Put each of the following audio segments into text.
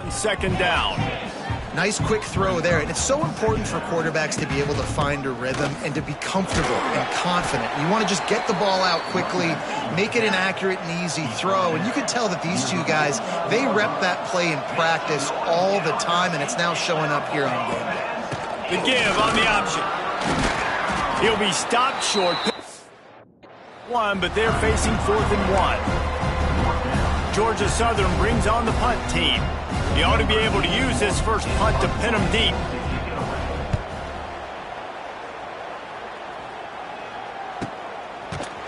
on second down. Nice quick throw there, and it's so important for quarterbacks to be able to find a rhythm and to be comfortable and confident. You want to just get the ball out quickly, make it an accurate and easy throw, and you can tell that these two guys, they rep that play in practice all the time, and it's now showing up here on game day. The give on the option. He'll be stopped short. One, but they're facing 4th and 1. Georgia Southern brings on the punt team. He ought to be able to use this first punt to pin him deep.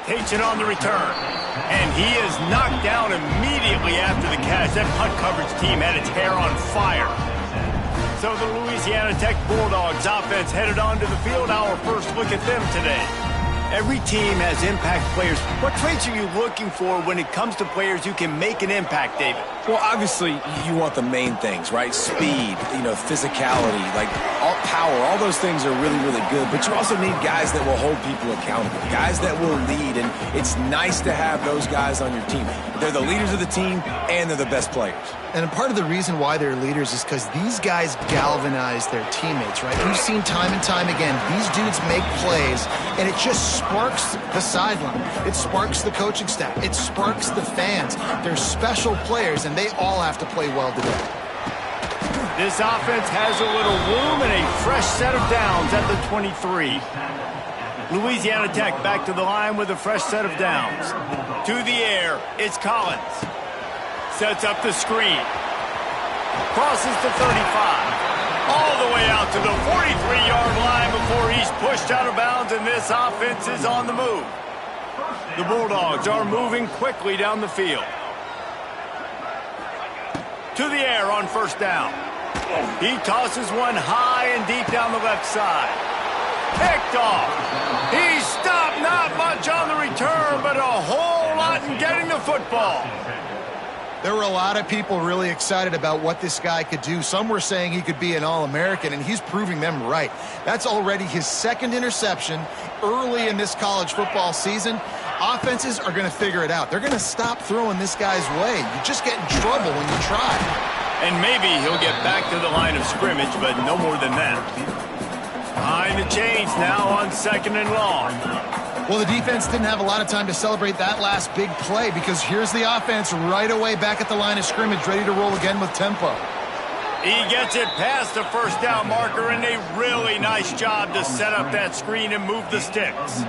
Takes it on the return. And he is knocked down immediately after the catch. That punt coverage team had its hair on fire. So the Louisiana Tech Bulldogs offense headed onto the field. Our first look at them today. Every team has impact players. What traits are you looking for when it comes to players who can make an impact, David? Well, obviously, you want the main things, right? Speed, physicality, all power. All those things are really, really good. But you also need guys that will hold people accountable, guys that will lead. And it's nice to have those guys on your team. They're the leaders of the team, and they're the best players. And part of the reason why they're leaders is because these guys galvanize their teammates, right? We've seen time and time again, these dudes make plays, and it just sparks the sideline. It sparks the coaching staff. It sparks the fans. They're special players, and they all have to play well today. This offense has a little room and a fresh set of downs at the 23. Louisiana Tech back to the line with a fresh set of downs. To the air, it's Collins. Sets up the screen. Crosses the 35. All the way out to the 43-yard line before he's pushed out of bounds, and this offense is on the move. The Bulldogs are moving quickly down the field. To the air on first down. He tosses one high and deep down the left side. Picked off. He stopped, not much on the return, but a whole lot in getting the football. There were a lot of people really excited about what this guy could do. Some were saying he could be an All-American, and he's proving them right. That's already his second interception early in this college football season. Offenses are going to figure it out. They're going to stop throwing this guy's way. You just get in trouble when you try. And maybe he'll get back to the line of scrimmage, but no more than that. Behind the chains now on second and long. Well, the defense didn't have a lot of time to celebrate that last big play because here's the offense right away back at the line of scrimmage, ready to roll again with tempo. He gets it past the first down marker, and a really nice job to set up that screen and move the sticks.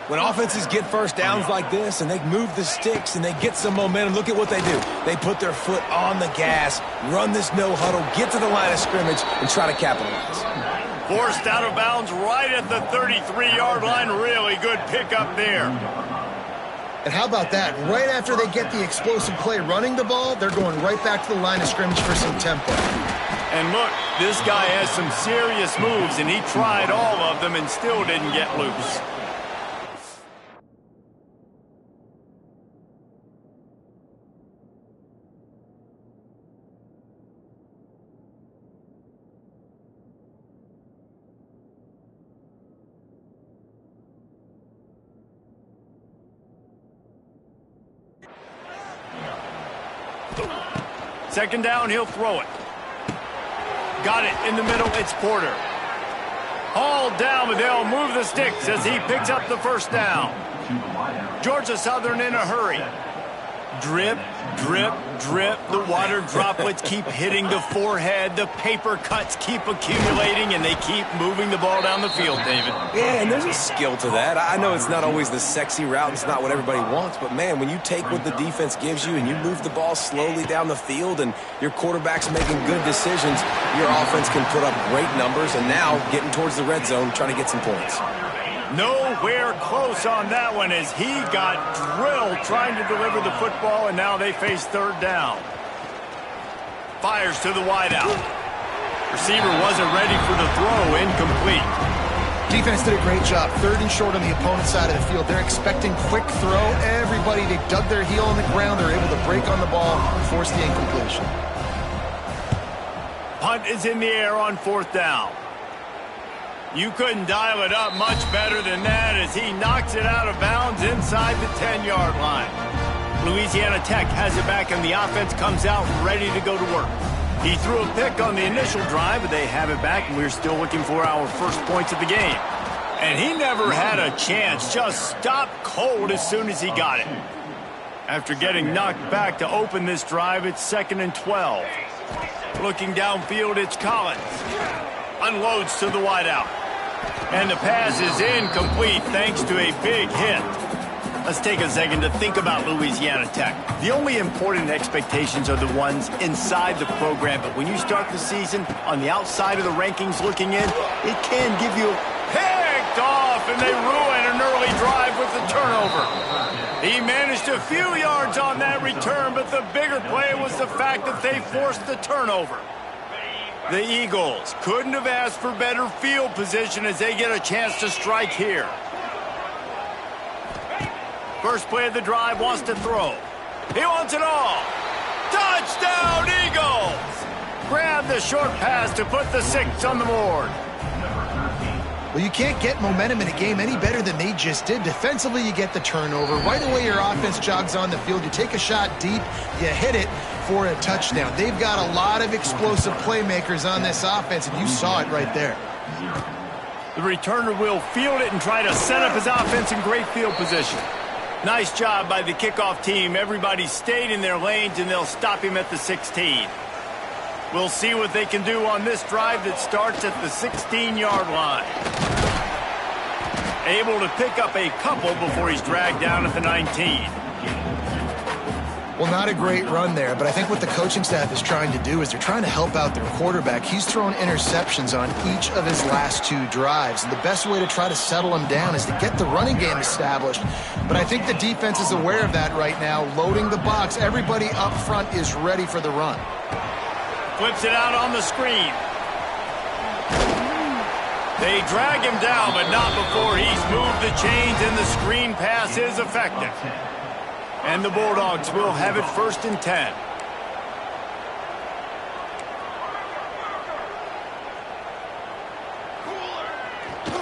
When offenses get first downs like this and they move the sticks and they get some momentum, look at what they do. They put their foot on the gas, run this no huddle, get to the line of scrimmage, and try to capitalize. Forced out of bounds right at the 33-yard line. Really good pickup there. And how about that? Right after they get the explosive play running the ball, they're going right back to the line of scrimmage for some tempo. And look, this guy has some serious moves, and he tried all of them and still didn't get loose. Second down, he'll throw it. Got it in the middle, it's Porter. Hauled down, but they'll move the sticks as he picks up the first down. Georgia Southern in a hurry. Drip, drip, drip. The water droplets keep hitting the forehead. The paper cuts keep accumulating, and they keep moving the ball down the field, David. Yeah, and there's a skill to that. I know it's not always the sexy route. It's not what everybody wants. But, man, when you take what the defense gives you and you move the ball slowly down the field and your quarterback's making good decisions, your offense can put up great numbers. And now getting towards the red zone, trying to get some points. Nowhere close on that one as he got drilled trying to deliver the football, and now they face third down. Fires to the wideout. Receiver wasn't ready for the throw, incomplete. Defense did a great job. Third and short on the opponent's side of the field. They're expecting quick throw. Everybody, they dug their heel on the ground. They're able to break on the ball and force the incompletion. Punt is in the air on fourth down. You couldn't dial it up much better than that as he knocks it out of bounds inside the 10-yard line. Louisiana Tech has it back, and the offense comes out ready to go to work. He threw a pick on the initial drive, but they have it back, and we're still looking for our first points of the game. And he never had a chance, just stopped cold as soon as he got it. After getting knocked back to open this drive, it's 2nd and 12. Looking downfield, it's Collins. Unloads to the wideout. And the pass is incomplete thanks to a big hit. Let's take a second to think about Louisiana Tech. The only important expectations are the ones inside the program, but when you start the season on the outside of the rankings looking in, it can give you picked off, and they ruin an early drive with the turnover. He managed a few yards on that return, but the bigger play was the fact that they forced the turnover. The Eagles couldn't have asked for better field position as they get a chance to strike here. First play of the drive, wants to throw. He wants it all. Touchdown, Eagles! Grab the short pass to put the 6 on the board. Well, you can't get momentum in a game any better than they just did. Defensively, you get the turnover. Right away, your offense jogs on the field. You take a shot deep, you hit it for a touchdown. They've got a lot of explosive playmakers on this offense, and you saw it right there. The returner will field it and try to set up his offense in great field position. Nice job by the kickoff team. Everybody stayed in their lanes, and they'll stop him at the 16. We'll see what they can do on this drive that starts at the 16-yard line. Able to pick up a couple before he's dragged down at the 19. Well, not a great run there, but I think what the coaching staff is trying to do is they're trying to help out their quarterback. He's thrown interceptions on each of his last 2 drives, and the best way to try to settle him down is to get the running game established. But I think the defense is aware of that right now, loading the box. Everybody up front is ready for the run. Flips it out on the screen. They drag him down, but not before he's moved the chains, and the screen pass is effective. And the Bulldogs will have it 1st and 10.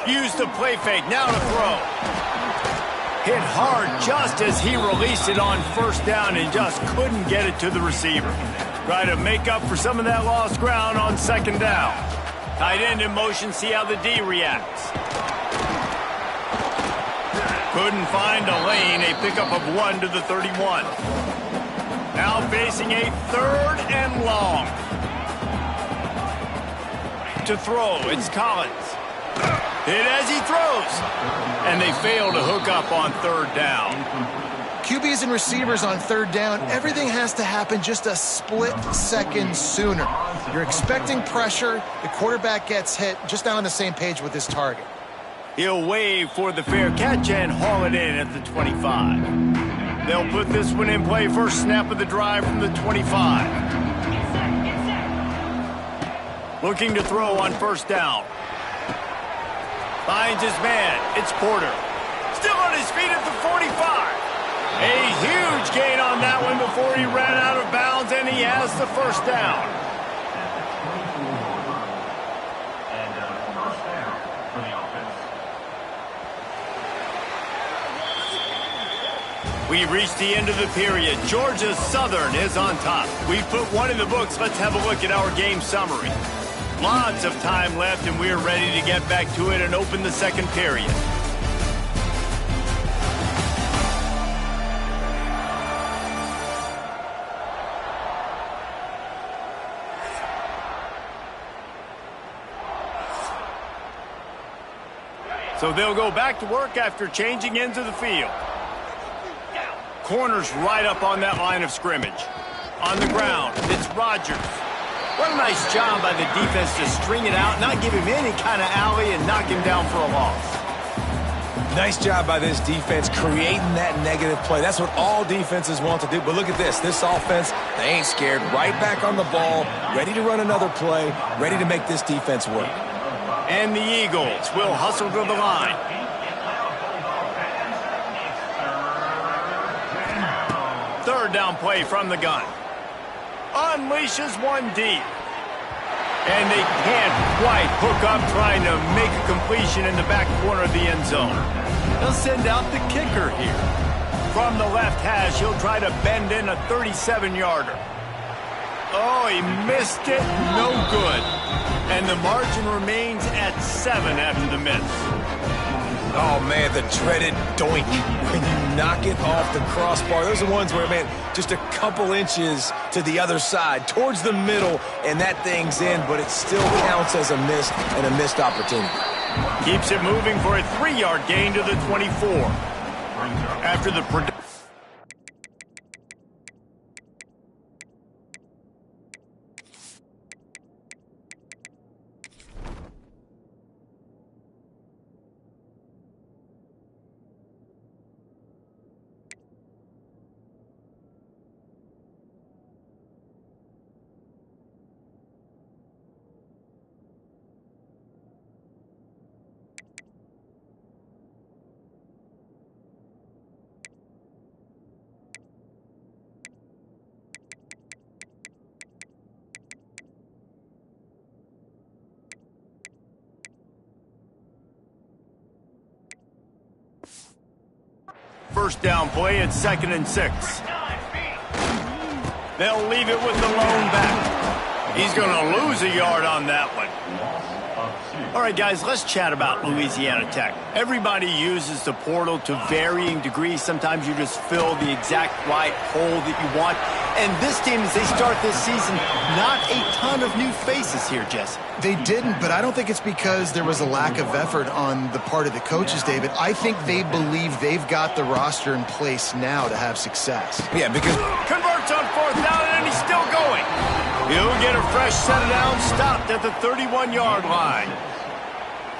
Use the play fake, now to throw. Hit hard just as he released it on 1st down and just couldn't get it to the receiver. Try to make up for some of that lost ground on 2nd down. Tight end in motion, see how the D reacts. Couldn't find a lane, a pickup of 1 to the 31. Now facing a 3rd and long. To throw, it's Collins. Hit as he throws. And they fail to hook up on 3rd down. QBs and receivers on 3rd down, everything has to happen just a split second sooner. You're expecting pressure, the quarterback gets hit, just not on the same page with his target. He'll wave for the fair catch and haul it in at the 25. They'll put this one in play, first snap of the drive from the 25. Looking to throw on 1st down. Finds his man. It's Porter. Still on his feet at the 45. A huge gain on that one before he ran out of bounds, and he has the 1st down. We've reached the end of the period. Georgia Southern is on top. We've put one in the books. Let's have a look at our game summary. Lots of time left, and we're ready to get back to it and open the 2nd period. So they'll go back to work after changing into the field. Corners right up on that line of scrimmage. On the ground, it's Rodgers. What a nice job by the defense to string it out, not give him any kind of alley, and knock him down for a loss. Nice job by this defense creating that negative play. That's what all defenses want to do. But look at this. This offense, they ain't scared. Right back on the ball, ready to run another play, ready to make this defense work. And the Eagles will hustle to the line. Third down play from the gun. Unleashes one deep. And they can't quite hook up trying to make a completion in the back corner of the end zone. They'll send out the kicker here. From the left hash, he'll try to bend in a 37-yarder. Oh, he missed it. No good. And the margin remains at 7 after the miss. Oh, man, the dreaded doink when you knock it off the crossbar. Those are the ones where, man, just a couple inches to the other side, towards the middle, and that thing's in, but it still counts as a miss and a missed opportunity. Keeps it moving for a 3-yard gain to the 24. After the first down play at 2nd and 6. They'll leave it with the lone back. He's going to lose a yard on that one. All right, guys, let's chat about Louisiana Tech. Everybody uses the portal to varying degrees. Sometimes you just fill the exact right hole that you want. And this team, as they start this season, not a ton of new faces here, Jesse. They didn't, but I don't think it's because there was a lack of effort on the part of the coaches, David. I think they believe they've got the roster in place now to have success. Yeah, because Converts on 4th down, and he's still going. He'll get a fresh set of downs, stopped at the 31-yard line.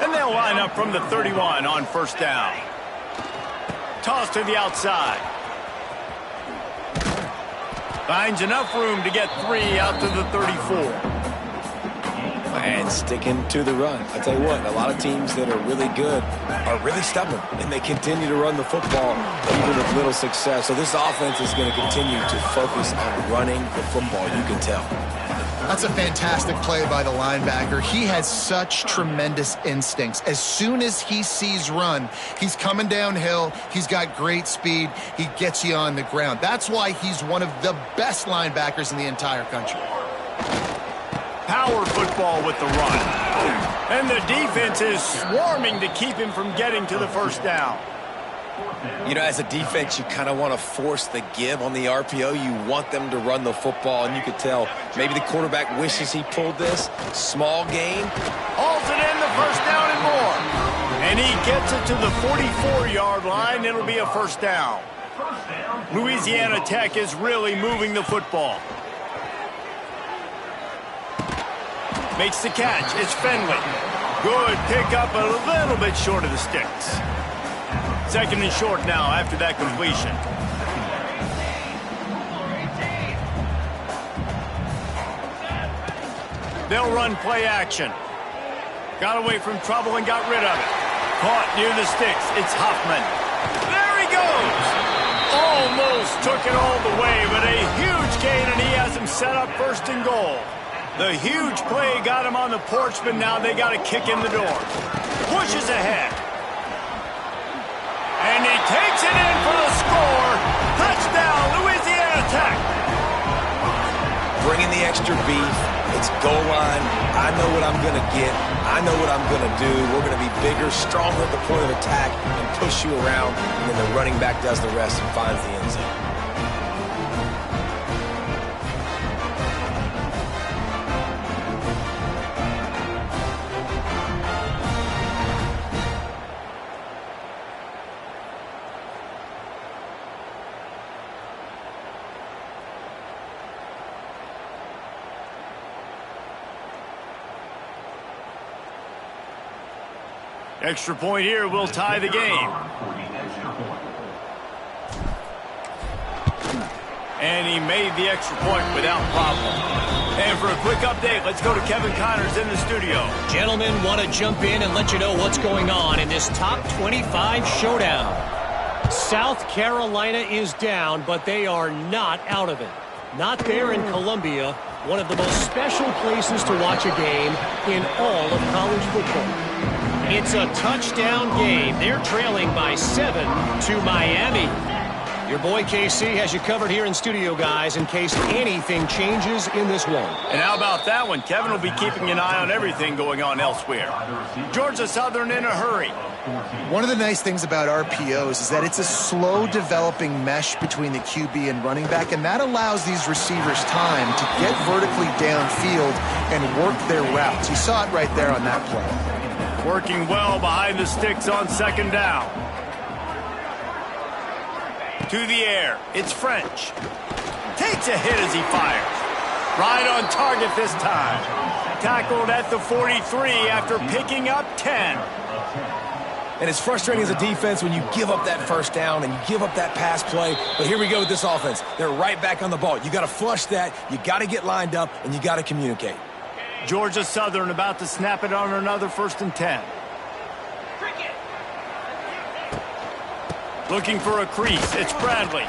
And they'll line up from the 31 on 1st down. Toss to the outside. Finds enough room to get 3 out to the 34. And sticking to the run. I tell you what, a lot of teams that are really good are really stubborn, and they continue to run the football even with little success. So this offense is going to continue to focus on running the football, you can tell. That's a fantastic play by the linebacker. He has such tremendous instincts. As soon as he sees run, he's coming downhill. He's got great speed. He gets you on the ground. That's why he's one of the best linebackers in the entire country. Power football with the run. And the defense is swarming to keep him from getting to the 1st down. You know, as a defense, you kind of want to force the give on the RPO. You want them to run the football, and you could tell maybe the quarterback wishes he pulled this. Small gain. Hauls it in, the 1st down and more. And he gets it to the 44-yard line. It'll be a 1st down. Louisiana Tech is really moving the football. Makes the catch. It's Fenley. Good pickup, a little bit short of the sticks. 2nd and short now after that completion. They'll run play action. Got away from trouble and got rid of it. Caught near the sticks. It's Huffman. There he goes. Almost took it all the way, but a huge gain, and he has him set up 1st and goal. The huge play got him on the porch, but now they got a kick in the door. Pushes ahead. And he takes it in for the score. Touchdown, Louisiana Tech. Bringing the extra beef. It's goal line. I know what I'm going to get. I know what I'm going to do. We're going to be bigger, stronger at the point of attack and push you around. And then the running back does the rest and finds the end zone. Extra point here will tie the game. And he made the extra point without problem. And for a quick update, let's go to Kevin Connors in the studio. Gentlemen, want to jump in and let you know what's going on in this top 25 showdown. South Carolina is down, but they are not out of it. Not there in Columbia, one of the most special places to watch a game in all of college football. It's a touchdown game. They're trailing by 7 to Miami. Your boy KC has you covered here in studio, guys, in case anything changes in this one. And how about that one? Kevin will be keeping an eye on everything going on elsewhere. Georgia Southern in a hurry. One of the nice things about RPOs is that it's a slow developing mesh between the QB and running back, and that allows these receivers time to get vertically downfield and work their routes. You saw it right there on that play. Working well behind the sticks on second down. To the air, it's French. Takes a hit as he fires. Right on target this time. Tackled at the 43 after picking up 10. And it's frustrating as a defense when you give up that first down and you give up that pass play. But here we go with this offense. They're right back on the ball. You got to flush that. You got to get lined up, and you got to communicate. Georgia Southern about to snap it on another 1st and 10. Looking for a crease. It's Bradley.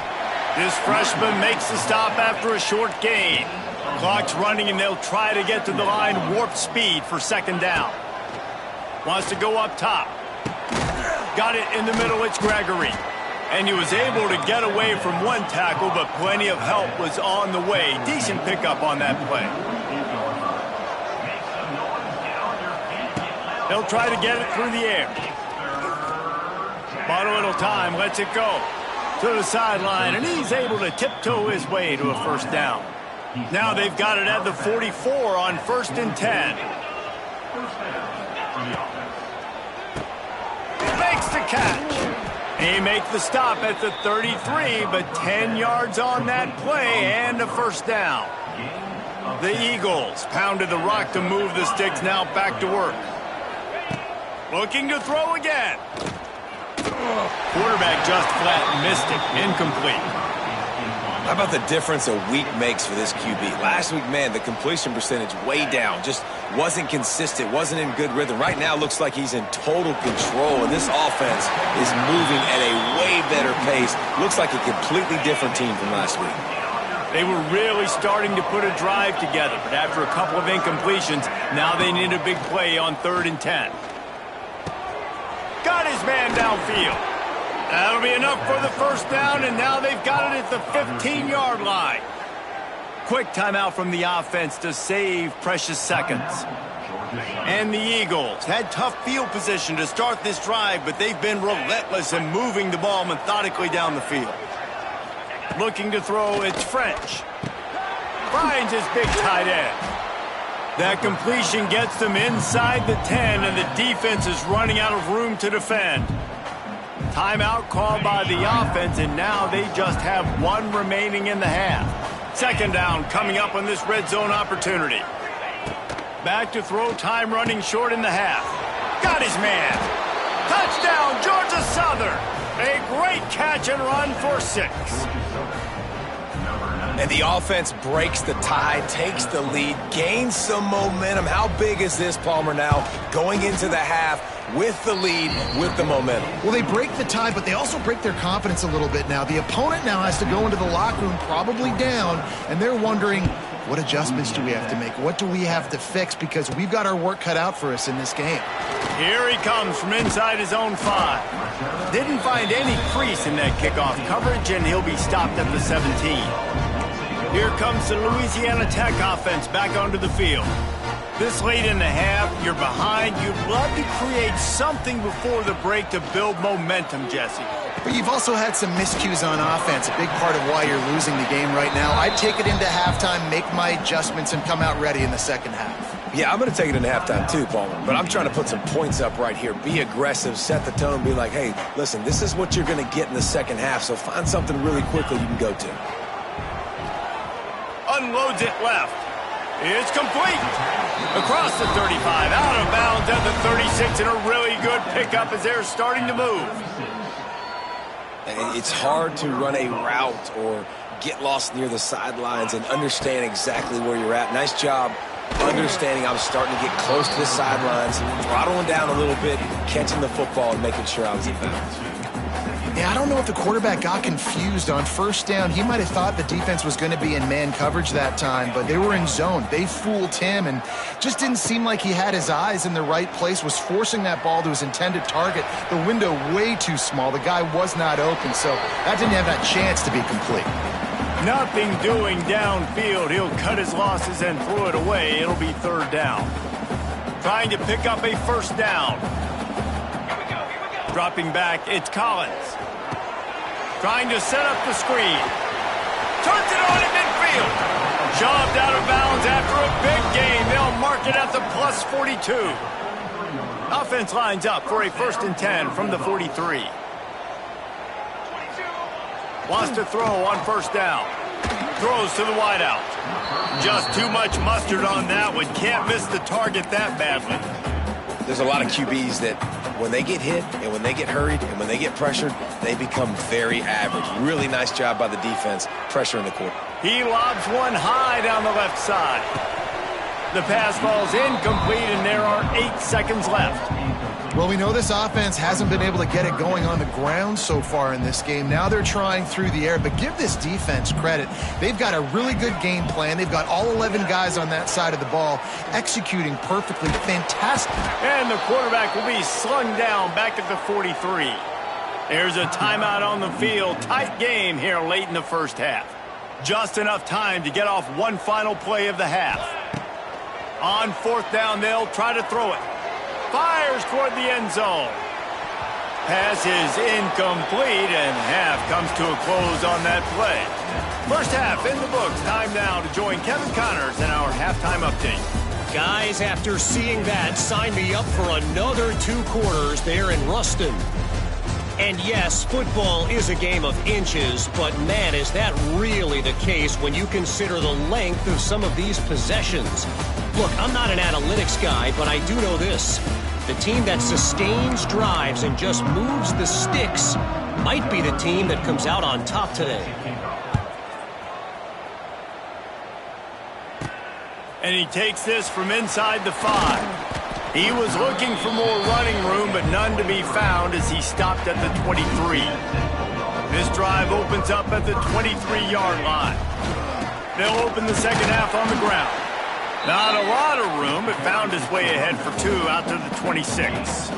This freshman makes the stop after a short gain. Clock's running, and they'll try to get to the line warp speed for second down. Wants to go up top. Got it in the middle. It's Gregory. And he was able to get away from one tackle, but plenty of help was on the way. Decent pickup on that play. They'll try to get it through the air. Bought a little time, lets it go to the sideline, and he's able to tiptoe his way to a first down. Now they've got it at the 44 on 1st and 10. Makes the catch. He makes the stop at the 33, but 10 yards on that play and a first down. The Eagles pounded the rock to move the sticks, now back to work. Looking to throw again. Quarterback just flat missed it. Incomplete. How about the difference a week makes for this QB? Last week, man, the completion percentage way down. Just wasn't consistent, wasn't in good rhythm. Right now, looks like he's in total control, and this offense is moving at a way better pace. Looks like a completely different team from last week. They were really starting to put a drive together, but after a couple of incompletions, now they need a big play on 3rd and 10. Got his man downfield. That'll be enough for the first down, and now they've got it at the 15-yard line. Quick timeout from the offense to save precious seconds. And the Eagles had tough field position to start this drive, but they've been relentless in moving the ball methodically down the field. Looking to throw, it's French. Finds his big tight end. That completion gets them inside the 10, and the defense is running out of room to defend. Timeout called by the offense, and now they just have one remaining in the half. Second down coming up on this red zone opportunity. Back to throw, time running short in the half. Got his man. Touchdown, Georgia Southern. A great catch and run for 6. And the offense breaks the tie, takes the lead, gains some momentum. How big is this, Palmer, now going into the half with the lead, with the momentum? Well, they break the tie, but they also break their confidence a little bit now. The opponent now has to go into the locker room probably down, and they're wondering, what adjustments do we have to make? What do we have to fix? Because we've got our work cut out for us in this game. Here he comes from inside his own 5. Didn't find any crease in that kickoff coverage, and he'll be stopped at the 17. Here comes the Louisiana Tech offense back onto the field. This late in the half, you're behind. You'd love to create something before the break to build momentum, Jesse. But you've also had some miscues on offense, a big part of why you're losing the game right now. I'd take it into halftime, make my adjustments, and come out ready in the second half. Yeah, I'm going to take it into halftime too, Palmer. But I'm trying to put some points up right here. Be aggressive, set the tone, be like, hey, listen, this is what you're going to get in the second half, so find something really quickly you can go to. Unloads it left. It's complete. Across the 35, out of bounds at the 36, and a really good pickup as they're starting to move. It's hard to run a route or get lost near the sidelines and understand exactly where you're at. Nice job understanding I was starting to get close to the sidelines, throttling down a little bit, catching the football and making sure I was in bounds. Yeah, I don't know if the quarterback got confused on first down. He might have thought the defense was going to be in man coverage that time, but they were in zone. They fooled him and just didn't seem like he had his eyes in the right place, was forcing that ball to his intended target. The window way too small. The guy was not open, so that didn't have that chance to be complete. Nothing doing downfield. He'll cut his losses and throw it away. It'll be third down. Trying to pick up a first down. Dropping back, it's Collins. Trying to set up the screen. Turns it on at midfield. Shoved out of bounds after a big gain. They'll mark it at the plus 42. Offense lines up for a 1st and 10 from the 43. Wants to throw on first down. Throws to the wideout. Just too much mustard on that one. Can't miss the target that badly. There's a lot of QBs that when they get hit and when they get hurried and when they get pressured, they become very average. Really nice job by the defense pressuring the quarterback. He lobs one high down the left side. The pass ball's incomplete, and there are 8 seconds left. Well, we know this offense hasn't been able to get it going on the ground so far in this game. Now they're trying through the air, but give this defense credit. They've got a really good game plan. They've got all 11 guys on that side of the ball executing perfectly. Fantastic. And the quarterback will be slung down back at the 43. There's a timeout on the field. Tight game here late in the first half. Just enough time to get off one final play of the half. On fourth down, they'll try to throw it. Fires toward the end zone. Pass is incomplete, and half comes to a close on that play. First half in the books. Time now to join Kevin Connors in our halftime update. Guys, after seeing that, sign me up for another 2 quarters there in Ruston. And yes, football is a game of inches, but man, is that really the case when you consider the length of some of these possessions. Look, I'm not an analytics guy, but I do know this. The team that sustains drives and just moves the sticks might be the team that comes out on top today. And he takes this from inside the 5. He was looking for more running room, but none to be found as he stopped at the 23. This drive opens up at the 23-yard line. They'll open the second half on the ground. Not a lot of room, but found his way ahead for 2 out to the 26.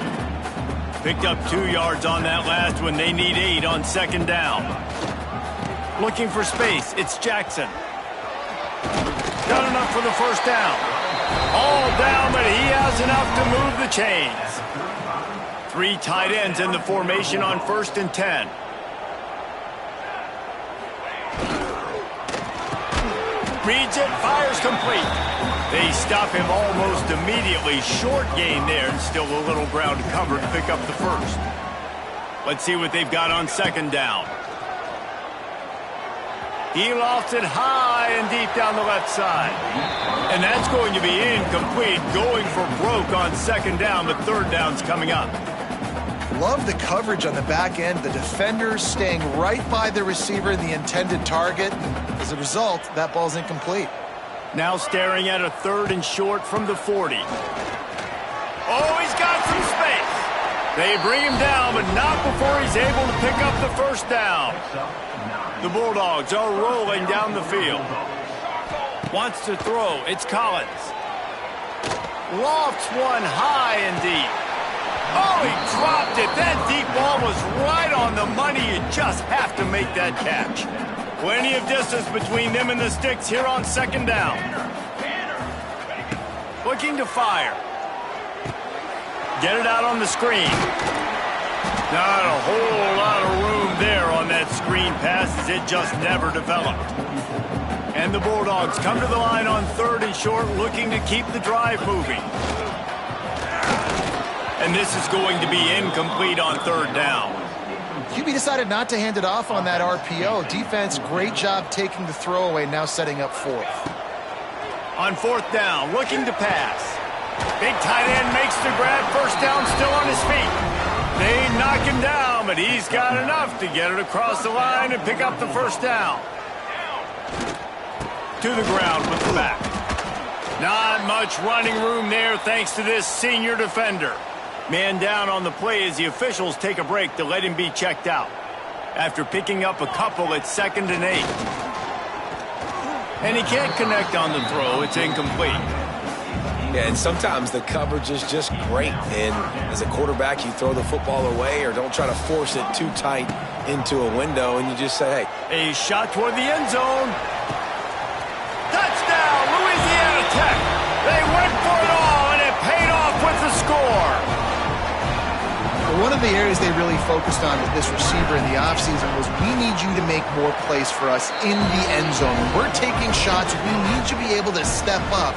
Picked up 2 yards on that last one. They need 8 on second down. Looking for space, it's Jackson. Got enough for the first down. All down, but he has enough to move the chains. 3 tight ends in the formation on 1st and 10. Reads it, fires complete. They stop him almost immediately. Short gain there, and still a little ground to cover to pick up the first. Let's see what they've got on second down. He lofts it high and deep down the left side. And that's going to be incomplete. Going for broke on second down, but third down's coming up. Love the coverage on the back end. The defenders staying right by the receiver in the intended target. As a result, that ball's incomplete. Now staring at a 3rd and short from the 40. Oh, he's got some space. They bring him down, but not before he's able to pick up the first down. The Bulldogs are rolling down the field. Wants to throw. It's Collins. Lofts one high and deep. Oh, he dropped it. That deep ball was right on the money. You just have to make that catch. Plenty of distance between them and the sticks here on second down. Looking to fire. Get it out on the screen. Not a whole lot of room there on that screen pass as it just never developed. And the Bulldogs come to the line on 3rd and short, looking to keep the drive moving. And this is going to be incomplete on 3rd down. QB decided not to hand it off on that RPO. Defense, great job taking the throwaway, now setting up 4th. On 4th down, looking to pass. Big tight end makes the grab, first down, still on his feet. They knock him down, but he's got enough to get it across the line and pick up the first down. To the ground with the back. Not much running room there thanks to this senior defender. Man down on the play as the officials take a break to let him be checked out. after picking up a couple at 2nd and 8. And he can't connect on the throw. It's incomplete. Yeah, and sometimes the coverage is just great. And as a quarterback, you throw the football away or don't try to force it too tight into a window, and you just say, hey. A shot toward the end zone. Touchdown, Louisiana Tech. They went for it all, and it paid off with the score. One of the areas they really focused on with this receiver in the offseason was, we need you to make more plays for us in the end zone. When we're taking shots, we need you to be able to step up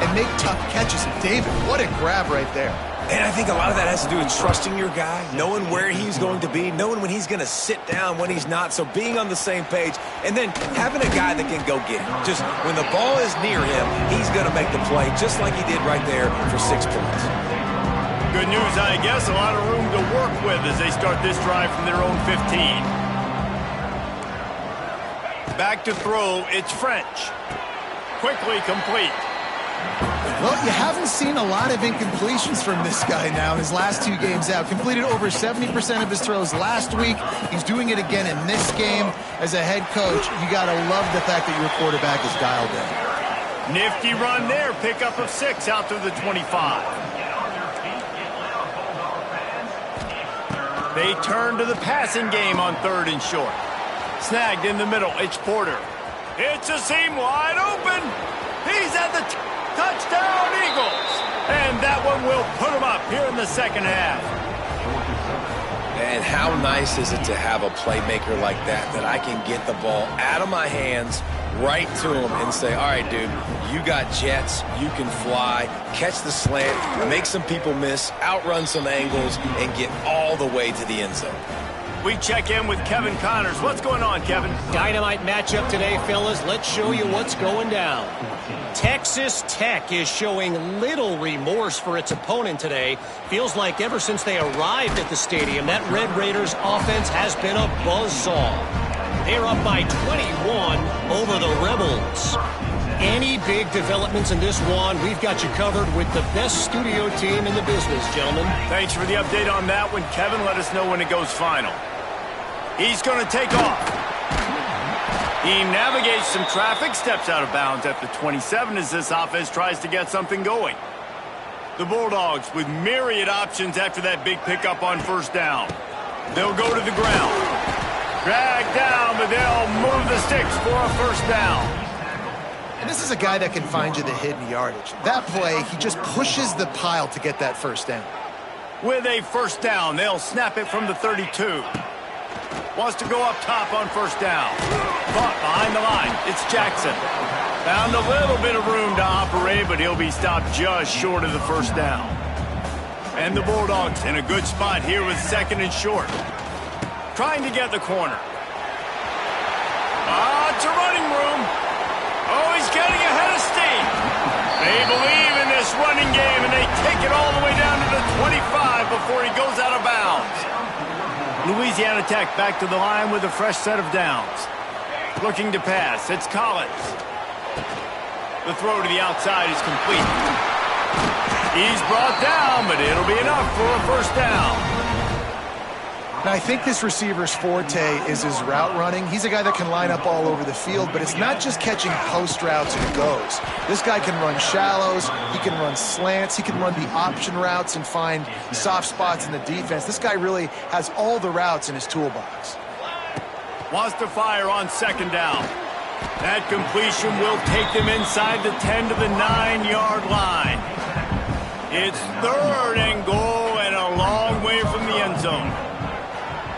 and make tough catches. And David, what a grab right there. And I think a lot of that has to do with trusting your guy, knowing where he's going to be, knowing when he's going to sit down, when he's not, so being on the same page, and then having a guy that can go get it. Just when the ball is near him, he's going to make the play, just like he did right there for 6 points. Good news, I guess. A lot of room to work with as they start this drive from their own 15. Back to throw, it's French. Quickly complete. Well, you haven't seen a lot of incompletions from this guy now in his last 2 games out. Completed over 70% of his throws last week. He's doing it again in this game. As a head coach, you got to love the fact that your quarterback is dialed in. Nifty run there. Pickup of 6 out to the 25. They turn to the passing game on 3rd and short. Snagged in the middle. It's Porter. It's a seam wide open. He's at the touchdown, Eagles. And that one will put him up here in the 2nd half. And how nice is it to have a playmaker like that I can get the ball out of my hands right to him and say, all right, dude, you got jets, you can fly, catch the slant, make some people miss, outrun some angles, and get all the way to the end zone. We check in with Kevin Connors. What's going on, Kevin? Dynamite matchup today, fellas. Let's show you what's going down. Texas Tech is showing little remorse for its opponent today. Feels like ever since they arrived at the stadium, that Red Raiders offense has been a buzzsaw. They're up by 21 over the Rebels. Any big developments in this one, we've got you covered with the best studio team in the business, gentlemen. Thanks for the update on that one, Kevin. Let us know when it goes final. He's going to take off. He navigates some traffic, steps out of bounds at the 27 as this offense tries to get something going. The Bulldogs with myriad options after that big pickup on 1st down. They'll go to the ground. Drag down, but they'll move the sticks for a 1st down. And this is a guy that can find you the hidden yardage. That play, he just pushes the pile to get that 1st down. With a 1st down, they'll snap it from the 32. Wants to go up top on 1st down. Caught behind the line. It's Jackson. Found a little bit of room to operate, but he'll be stopped just short of the 1st down. And the Bulldogs in a good spot here with 2nd and short. Trying to get the corner. It's a running room. Oh, he's getting ahead of steam. They believe in this running game, and they take it all the way down to the 25 before he goes out of bounds. Louisiana Tech back to the line with a fresh set of downs. Looking to pass. It's Collins. The throw to the outside is complete. He's brought down, but it'll be enough for a 1st down. Now, I think this receiver's forte is his route running. He's a guy that can line up all over the field, but it's not just catching post routes and goes. This guy can run shallows, he can run slants, he can run the option routes and find soft spots in the defense. This guy really has all the routes in his toolbox. Wants to fire on 2nd down. That completion will take them inside the 10 to the 9-yard line. It's 3rd and goal and a long way from the end zone.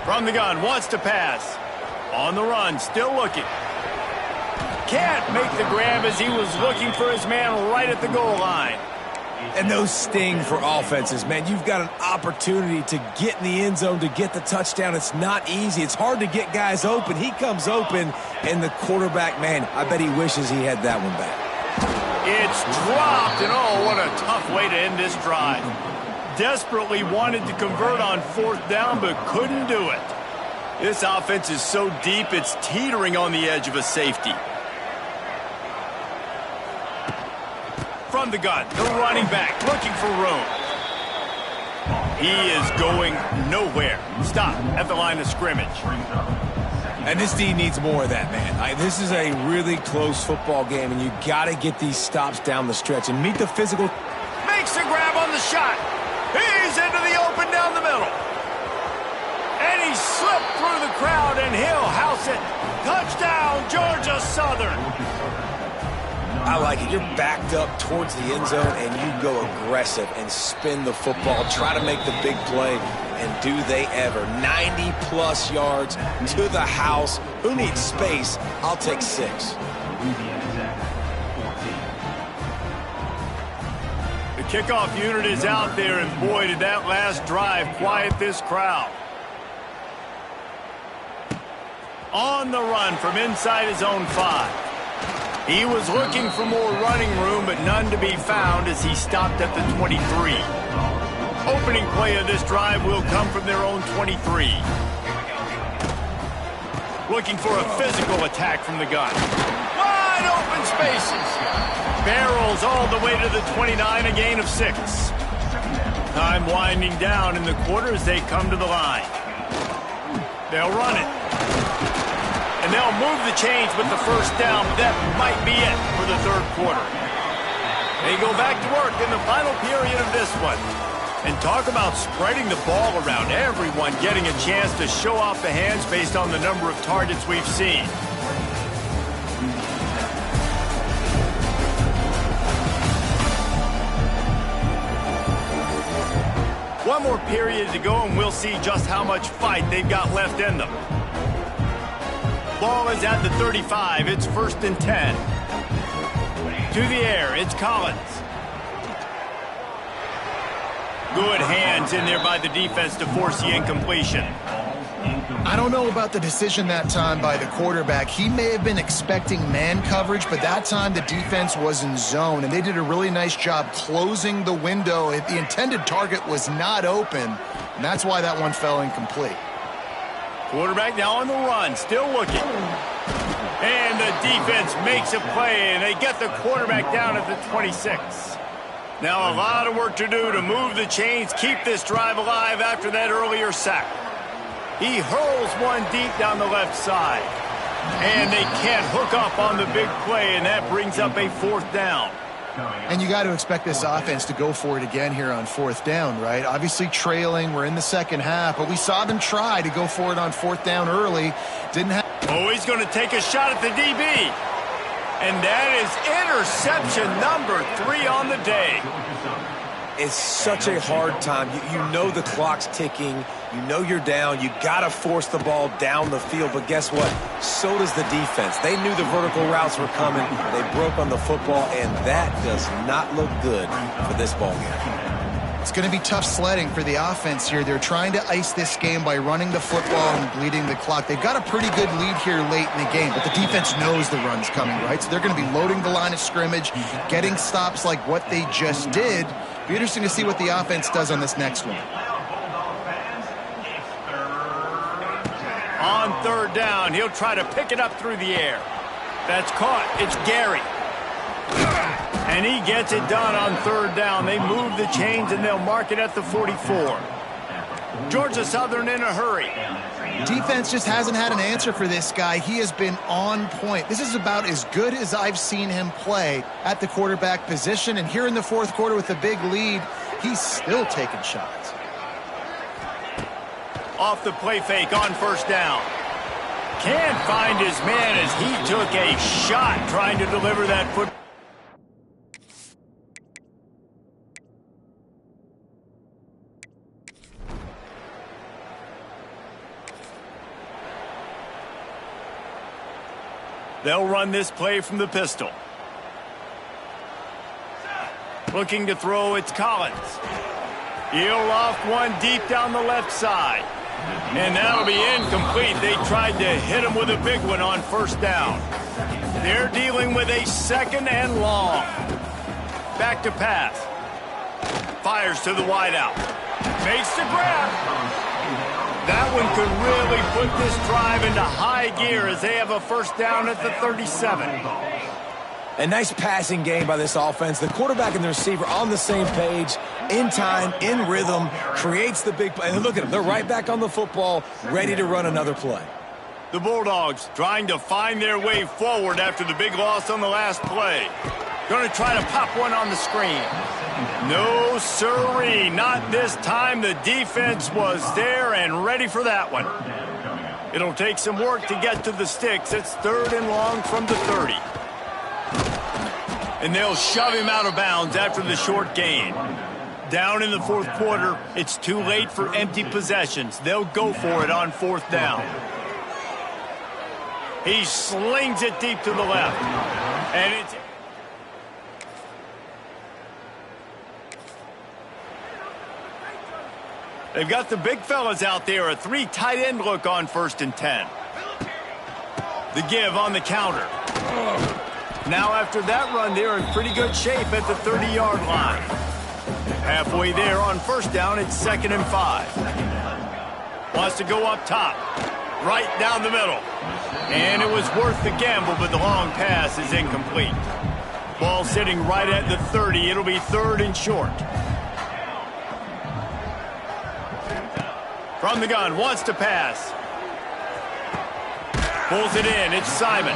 From the gun, wants to pass. On the run, still looking. Can't make the grab as he was looking for his man right at the goal line. And those sting for offenses, man. You've got an opportunity to get in the end zone, to get the touchdown. It's not easy. It's hard to get guys open. He comes open, and the quarterback, man, I bet he wishes he had that one back. It's dropped, and oh, what a tough way to end this drive. Desperately wanted to convert on 4th down, but couldn't do it. This offense is so deep, it's teetering on the edge of a safety. From the gun, the running back looking for room. He is going nowhere. Stop at the line of scrimmage. And this D needs more of that, man. This is a really close football game, and you got to get these stops down the stretch and meet the physical. Makes the grab on the shot. He's into the open down the middle. And he slipped through the crowd, and he'll house it. Touchdown, Georgia Southern. I like it. You're backed up towards the end zone, and you go aggressive and spin the football. Try to make the big play, and do they ever. 90-plus yards to the house. Who needs space? I'll take 6. The kickoff unit is out there, and boy, did that last drive quiet this crowd. On the run from inside his own 5. He was looking for more running room, but none to be found as he stopped at the 23. Opening play of this drive will come from their own 23. Looking for a physical attack from the gun. Wide open spaces. Barrels all the way to the 29, a gain of 6. Time winding down in the quarter as they come to the line. They'll run it. And they'll move the chains with the first down. That might be it for the third quarter. They go back to work in the final period of this one. And talk about spreading the ball around. Everyone getting a chance to show off the hands based on the number of targets we've seen. One more period to go, and we'll see just how much fight they've got left in them. Ball is at the 35. It's 1st and 10. To the air, it's Collins. Good hands in there by the defense to force the incompletion. I don't know about the decision that time by the quarterback. He may have been expecting man coverage, but that time the defense was in zone, and they did a really nice job closing the window. The intended target was not open, and that's why that one fell incomplete. Quarterback now on the run, still looking. And the defense makes a play, and they get the quarterback down at the 26. Now a lot of work to do to move the chains, keep this drive alive after that earlier sack. He hurls one deep down the left side. And they can't hook up on the big play, and that brings up a 4th down. And you got to expect this offense to go for it again here on 4th down, right? Obviously trailing, we're in the second half, but we saw them try to go for it on 4th down early. Didn't have. Oh, he's going to take a shot at the DB. And that is interception number 3 on the day. It's such a hard time. You know the clock's ticking. You know you're down. You got to force the ball down the field. But guess what? So does the defense. They knew the vertical routes were coming. They broke on the football, and that does not look good for this ball game. It's going to be tough sledding for the offense here. They're trying to ice this game by running the football and bleeding the clock. They've got a pretty good lead here late in the game, but the defense knows the run's coming, right? So they're going to be loading the line of scrimmage, getting stops like what they just did. Be interesting to see what the offense does on this next one. On 3rd down, he'll try to pick it up through the air. That's caught. It's Gary. And he gets it done on 3rd down. They move the chains, and they'll mark it at the 44. Georgia Southern in a hurry. Defense just hasn't had an answer for this guy. He has been on point. This is about as good as I've seen him play at the quarterback position. And here in the 4th quarter with a big lead, he's still taking shots. Off the play fake on 1st down. Can't find his man as he took a shot trying to deliver that football. They'll run this play from the pistol. Looking to throw, it's Collins. He'll loft one deep down the left side. And that'll be incomplete. They tried to hit him with a big one on 1st down. They're dealing with a 2nd and long. Back to pass. Fires to the wideout. Makes the grab. That one could really put this drive into high gear as they have a 1st down at the 37. A nice passing game by this offense. The quarterback and the receiver on the same page, in time, in rhythm, creates the big play. And look at them. They're right back on the football, ready to run another play. The Bulldogs trying to find their way forward after the big loss on the last play. Going to try to pop one on the screen. No, sirree. Not this time. The defense was there and ready for that one. It'll take some work to get to the sticks. It's 3rd and long from the 30. And they'll shove him out of bounds after the short gain. Down in the 4th quarter, it's too late for empty possessions. They'll go for it on 4th down. He slings it deep to the left. And it's... They've got the big fellas out there. A 3 tight end look on 1st and 10. The give on the counter. Now after that run, they're in pretty good shape at the 30-yard line. Halfway there on 1st down, it's 2nd and 5. Wants to go up top. Right down the middle. And it was worth the gamble, but the long pass is incomplete. Ball sitting right at the 30. It'll be 3rd and short. From the gun, wants to pass. Pulls it in. It's Simon.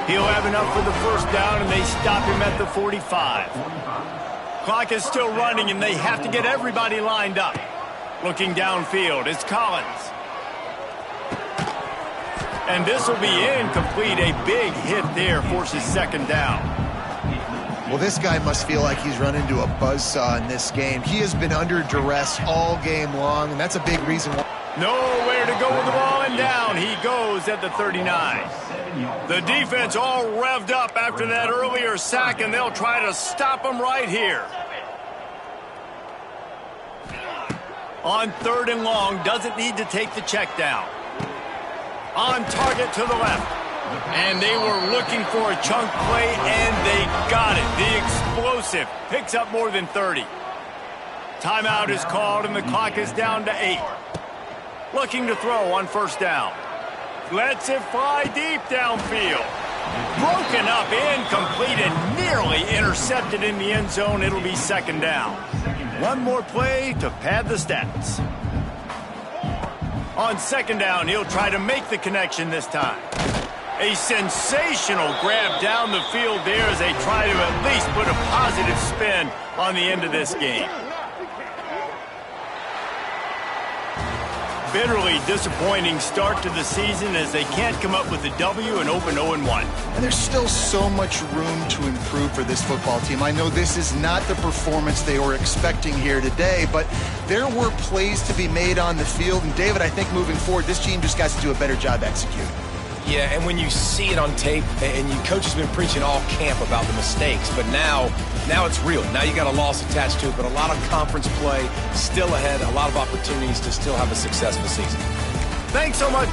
He'll have enough for the 1st down, and they stop him at the 45. Clock is still running, and they have to get everybody lined up. Looking downfield, it's Collins. And this will be incomplete. A big hit there forces 2nd down. Well, this guy must feel like he's run into a buzzsaw in this game. He has been under duress all game long, and that's a big reason why. Nowhere to go with the ball, and down he goes at the 39. The defense all revved up after that earlier sack, and they'll try to stop him right here. On 3rd and long, doesn't need to take the check down. On target to the left. And they were looking for a chunk play, and they got it. The explosive picks up more than 30. Timeout is called, and the clock is down to 8. Looking to throw on 1st down. Lets it fly deep downfield. Broken up, incomplete, and nearly intercepted in the end zone. It'll be 2nd down. One more play to pad the stats. On 2nd down, he'll try to make the connection this time. A sensational grab down the field there as they try to at least put a positive spin on the end of this game. Bitterly disappointing start to the season as they can't come up with a W and open 0-1. And there's still so much room to improve for this football team. I know this is not the performance they were expecting here today, but there were plays to be made on the field. And David, I think moving forward, this team just got to do a better job executing. Yeah, and when you see it on tape, and your coach has been preaching all camp about the mistakes, but now it's real. Now you got a loss attached to it, but a lot of conference play still ahead, a lot of opportunities to still have a successful season. Thanks so much.